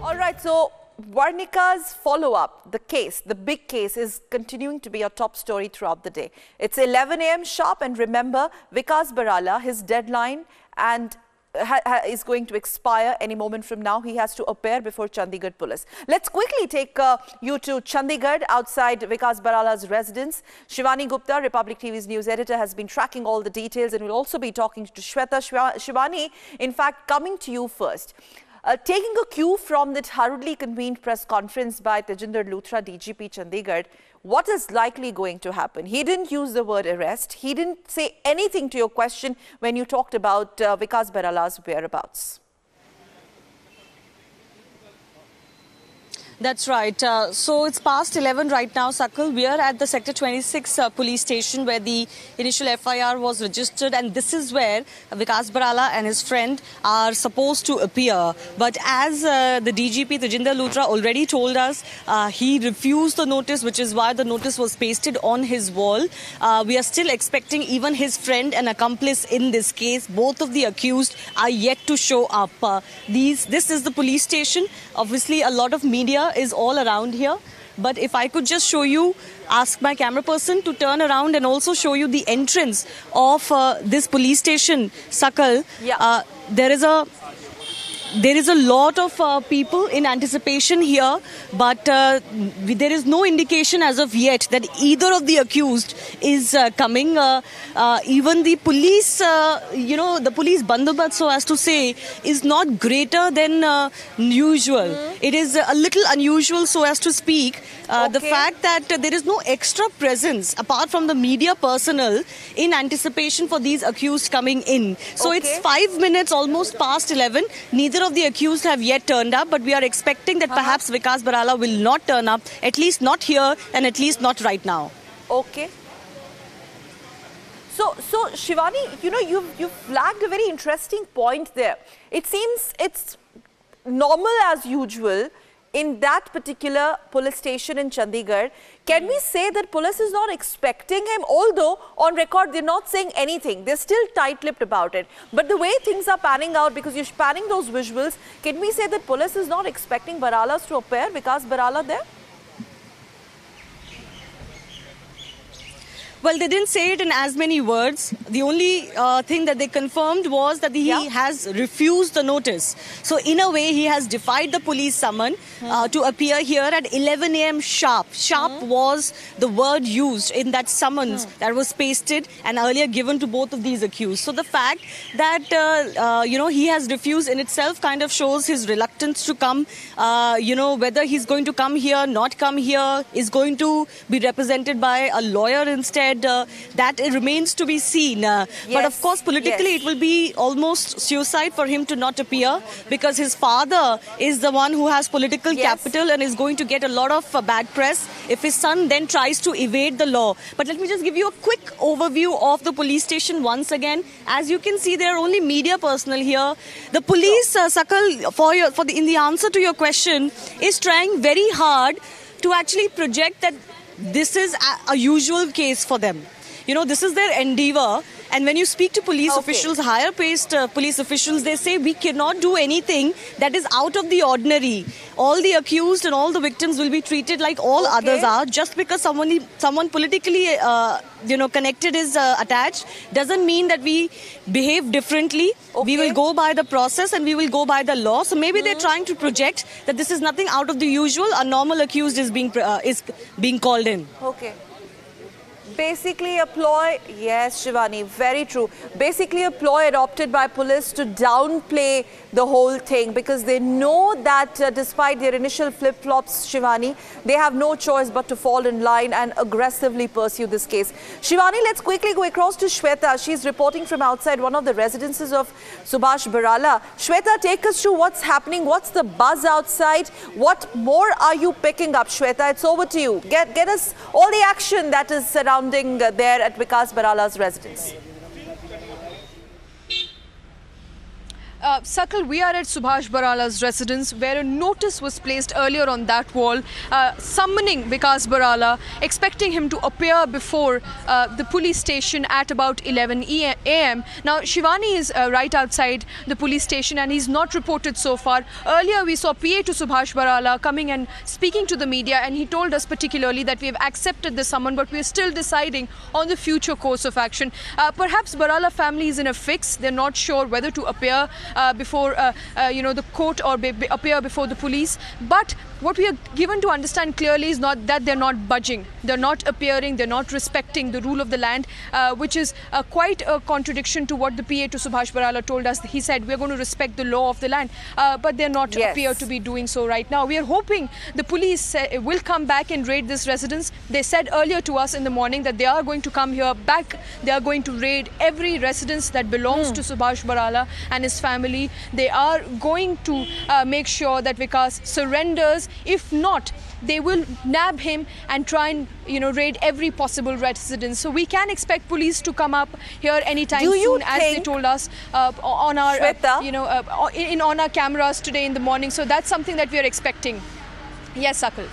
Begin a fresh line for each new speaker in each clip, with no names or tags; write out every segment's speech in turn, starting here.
All right, so Varnika's follow-up, the case, the big case, is continuing to be a top story throughout the day. It's 11 a.m. sharp, and remember, Vikas Barala, his deadline and is going to expire any moment from now. He has to appear before Chandigarh police. Let's quickly take you to Chandigarh, outside Vikas Barala's residence. Shivani Gupta, Republic TV's news editor, has been tracking all the details and will also be talking to Shweta. Shivani, in fact, coming to you first. Taking a cue from that hurriedly convened press conference by Tejinder Luthra, DGP Chandigarh, what is likely going to happen? He didn't use the word arrest. He didn't say anything to your question when you talked about Vikas Barala's whereabouts.
That's right. So it's past 11 right now, Sakal. We are at the Sector 26 police station where the initial FIR was registered, and this is where Vikas Barala and his friend are supposed to appear. But as the DGP Tejinder Luthra already told us, he refused the notice, which is why the notice was pasted on his wall. We are still expecting even his friend and accomplice in this case. Both of the accused are yet to show up. This is the police station. Obviously, a lot of media is all around here, but if I could just show you, ask my camera person to turn around and also show you the entrance of this police station, Sakal.
Yeah.
There is a lot of people in anticipation here, but there is no indication as of yet that either of the accused is coming. Even the police, the police bandobast, so as to say, is not greater than usual. It is a little unusual, so as to speak. The fact that there is no extra presence apart from the media personnel in anticipation for these accused coming in. So it's 5 minutes almost past 11. Neither of the accused have yet turned up, but we are expecting that perhaps Vikas Barala will not turn up, at least not here and at least not right now.
Okay. So Shivani, you've flagged a very interesting point there. It seems it's normal as usual in that particular police station in Chandigarh. Can we say that police is not expecting him, although on record they're not saying anything? They're still tight-lipped about it. But the way things are panning out, because you're panning those visuals, can we say that police is not expecting Baralas to appear, Vikas Barala there?
Well, they didn't say it in as many words. The only thing that they confirmed was that he has refused the notice. So, in a way, he has defied the police summon to appear here at 11 a.m. sharp. Sharp was the word used in that summons that was pasted and earlier given to both of these accused. So, the fact that, he has refused in itself kind of shows his reluctance to come. Whether he's going to come here, not come here, is going to be represented by a lawyer instead. That it remains to be seen. But of course, politically, it will be almost suicide for him to not appear, because his father is the one who has political capital and is going to get a lot of bad press if his son then tries to evade the law. But let me just give you a quick overview of the police station once again. As you can see, there are only media personnel here. The police, Sakal, in the answer to your question, is trying very hard to actually project that this is a usual case for them. This is their endeavor. And when you speak to police officials, higher-paced police officials, they say we cannot do anything that is out of the ordinary. All the accused and all the victims will be treated like all others are. Just because someone politically, connected is attached, doesn't mean that we behave differently. We will go by the process and we will go by the law. So maybe they're trying to project that this is nothing out of the usual. A normal accused is being called in.
Okay. Basically a ploy, yes, Shivani, very true. Basically a ploy adopted by police to downplay the whole thing, because they know that despite their initial flip-flops, Shivani, they have no choice but to fall in line and aggressively pursue this case. Shivani, let's quickly go across to Shweta. She's reporting from outside one of the residences of Subhash Barala. Shweta, take us through what's happening. What's the buzz outside? What more are you picking up, Shweta? It's over to you. Get us all the action that is surrounding there at Vikas Barala's residence.
Sakal, we are at Subhash Barala's residence, where a notice was placed earlier on that wall summoning Vikas Barala, expecting him to appear before the police station at about 11 a.m. Now, Shivani is right outside the police station and he's not reported so far. Earlier, we saw PA to Subhash Barala coming and speaking to the media, and he told us particularly that we have accepted the summon, but we are still deciding on the future course of action. Perhaps Barala family is in a fix. They're not sure whether to appear before the court or appear before the police. But what we are given to understand clearly is not that they're not budging. They're not appearing. They're not respecting the rule of the land, which is quite a contradiction to what the PA to Subhash Barala told us. He said we're going to respect the law of the land, but they're not appear to be doing so right now. We are hoping the police will come back and raid this residence. They said earlier to us in the morning that they are going to come here back. They are going to raid every residence that belongs to Subhash Barala and his family. They are going to make sure that Vikas surrenders. If not, they will nab him and try and raid every possible residence. So we can expect police to come up here anytime soon, as they told us on our on our cameras today in the morning. So that's something that we are expecting. Yes, Sakal.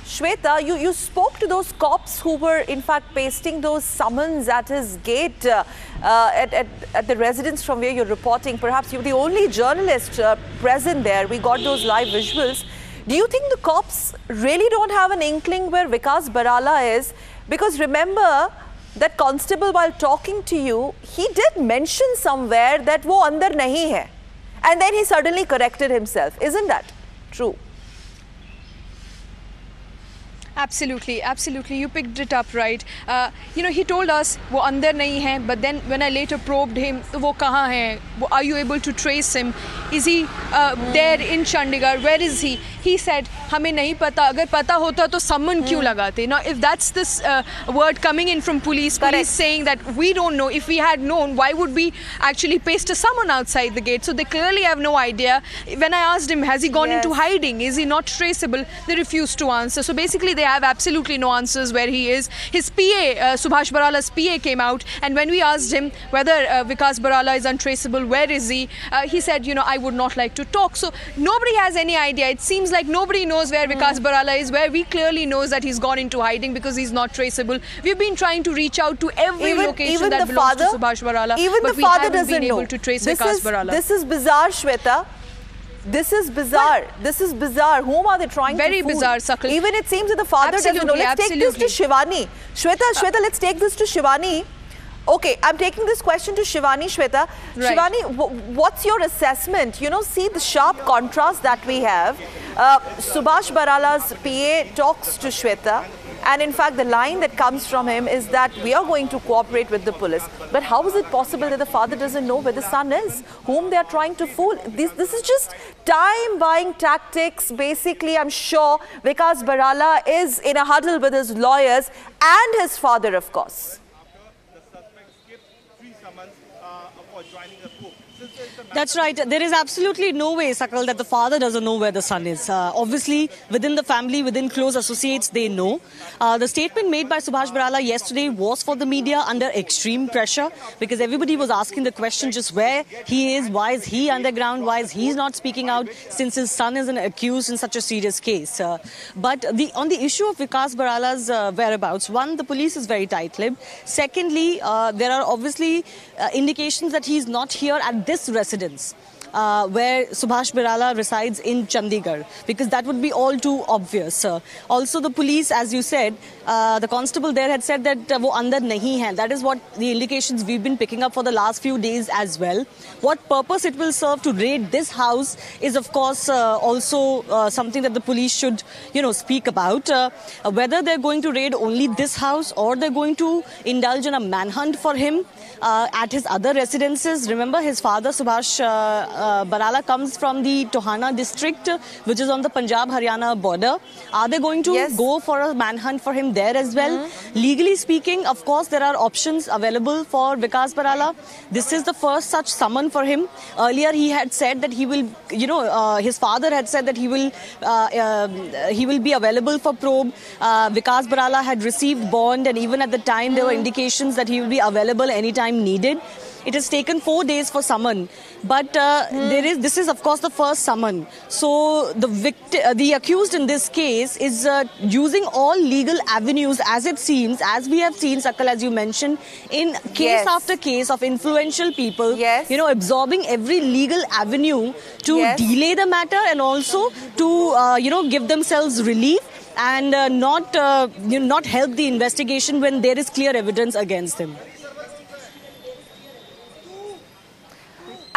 Shweta, you spoke to those cops who were in fact pasting those summons at his gate at the residence from where you're reporting. Perhaps you're the only journalist present there. We got those live visuals. Do you think the cops really don't have an inkling where Vikas Barala is? Because remember that constable, while talking to you, he did mention somewhere that wo andar nahi hai. And then he suddenly corrected himself. Isn't that true?
Absolutely, absolutely. You picked it up right. He told us wo andar nahi hai, but then when I later probed him, wo kahan hai? Are you able to trace him? Is he there in Chandigarh? Where is he? He said, hame nahi pata. Agar pata hota to summon kyun lagate? Now, if that's this word coming in from police saying that we don't know, if we had known, why would we actually paste a summon outside the gate? So they clearly have no idea. When I asked him, has he gone into hiding? Is he not traceable? They refused to answer. So basically, they have absolutely no answers where he is. His PA, Subhash Barala's PA, came out, and when we asked him whether Vikas Barala is untraceable, where is he? He said, I would not like to talk. So nobody has any idea. It seems like nobody knows where Vikas Barala is, where we clearly knows that he's gone into hiding because he's not traceable. We've been trying to reach out to every location that belongs to Subhash Barala, but we haven't been able to trace Vikas Barala.
This is bizarre, Shweta. This is bizarre. This is bizarre. Whom are they trying to fool?
Very bizarre, Sakal.
Even it seems that the father doesn't know. Let's take this to Shivani. Shweta, let's take this to Shivani. Okay, I'm taking this question to Shivani, Shweta. Right. Shivani, what's your assessment? See the sharp contrast that we have. Subhash Barala's PA talks to Shweta. And in fact, the line that comes from him is that we are going to cooperate with the police. But how is it possible that the father doesn't know where the son is, whom they are trying to fool? This is just time-buying tactics. Basically, I'm sure Vikas Barala is in a huddle with his lawyers and his father, of course.
That's right. There is absolutely no way, Sakal, that the father doesn't know where the son is. Obviously, within the family, within close associates, they know. The statement made by Subhash Barala yesterday was for the media under extreme pressure, because everybody was asking the question just where he is, why is he underground, why is he not speaking out since his son is an accused in such a serious case. But on the issue of Vikas Barala's whereabouts, one, the police is very tight-lipped. Secondly, there are obviously indications that he's not here at this residence. Where Subhash Barala resides in Chandigarh, because that would be all too obvious. Also, the police, as you said, the constable there had said that wo andar nahi hai. That is what the indications we've been picking up for the last few days as well. What purpose it will serve to raid this house is, of course, also something that the police should, speak about. Whether they're going to raid only this house or they're going to indulge in a manhunt for him at his other residences. Remember, his father, Subhash Barala, comes from the Tohana district, which is on the Punjab-Haryana border. Are they going to go for a manhunt for him there as well? Legally speaking, of course, there are options available for Vikas Barala. This is the first such summon for him. Earlier, he had said that he will, his father had said that he will be available for probe. Vikas Barala had received bond, and even at the time, there were indications that he will be available anytime needed. It has taken 4 days for summon, but this is of course the first summon. So the accused in this case is using all legal avenues, as it seems, as we have seen, Sakal, as you mentioned, in case after case of influential people, you know, absorbing every legal avenue to delay the matter and also to give themselves relief and not help the investigation when there is clear evidence against him.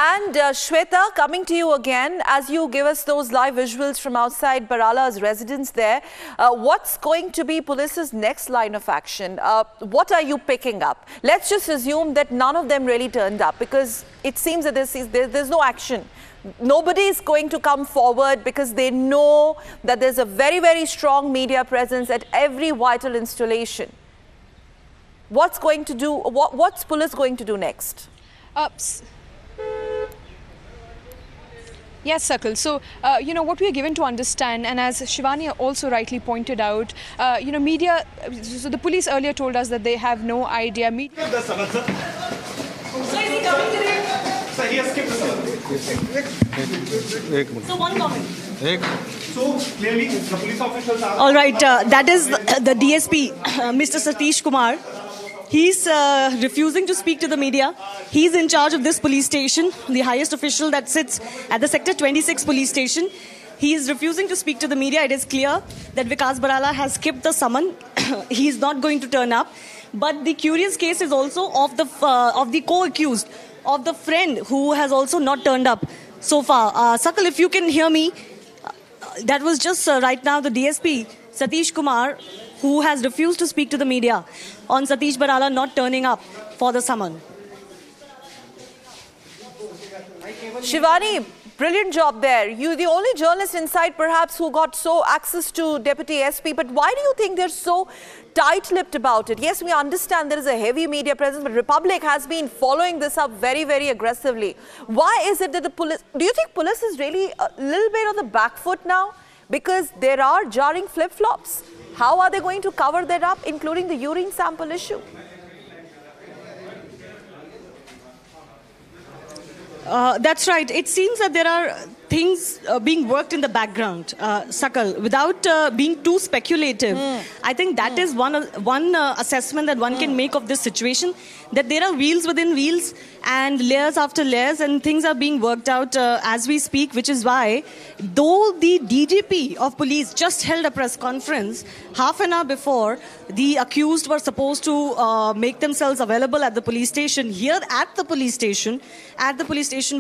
And Shweta, coming to you again, as you give us those live visuals from outside Barala's residence there, what's going to be police's next line of action? What are you picking up? Let's just assume that none of them really turned up, because it seems that there's no action. Nobody is going to come forward because they know that there's a very, very strong media presence at every vital installation. What's police going to do next?
Yes, Sakal. So, what we are given to understand, and as Shivani also rightly pointed out, media, so the police earlier told us that they have no idea.
So is he coming today? Sir, he has skipped the summons.
So one comment.
So clearly the police officials are...
All right, that is the DSP, Mr. Satish Kumar. He's refusing to speak to the media. He's in charge of this police station, the highest official that sits at the Sector 26 police station. He is refusing to speak to the media. It is clear that Vikas Barala has skipped the summon. He's not going to turn up. But the curious case is also of the co-accused, of the friend who has also not turned up so far. Sakal, if you can hear me, that was just right now the DSP, Satish Kumar, who has refused to speak to the media on Satish Barala not turning up for the summon.
Shivani, brilliant job there. You, the only journalist inside perhaps who got access to Deputy SP, but why do you think they're so tight-lipped about it? Yes, we understand there is a heavy media presence, but Republic has been following this up very, very aggressively. Why is it that the police, do you think police is really a little bit on the back foot now? Because there are jarring flip-flops. How are they going to cover that up, including the urine sample issue?
That's right. It seems that there are things being worked in the background, Sakal, without being too speculative. I think that is one assessment that one can make of this situation, that there are wheels within wheels and layers after layers, and things are being worked out as we speak, which is why, though the DGP of police just held a press conference half an hour before, the accused were supposed to make themselves available at the police station, here at the police station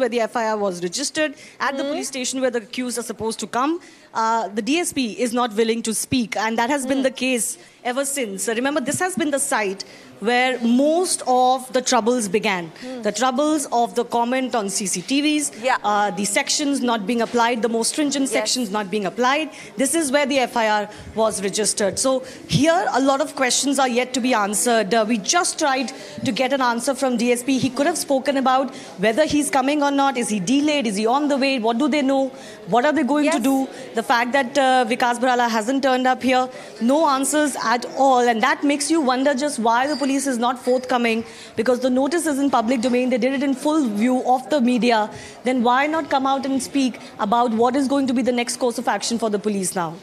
where the FIR was registered, at the police station where the accused are supposed to come. The DSP is not willing to speak, and that has been the case ever since. Remember, this has been the site where most of the troubles began. The troubles of the comment on CCTVs, the sections not being applied, the most stringent sections not being applied. This is where the FIR was registered. So here, a lot of questions are yet to be answered. We just tried to get an answer from DSP. He could have spoken about whether he's coming or not. Is he delayed? Is he on the way? What do they know? What are they going to do? The fact that Vikas Barala hasn't turned up here, no answers at all. And that makes you wonder just why the police is not forthcoming, because the notice is in public domain. They did it in full view of the media. Then why not come out and speak about what is going to be the next course of action for the police now?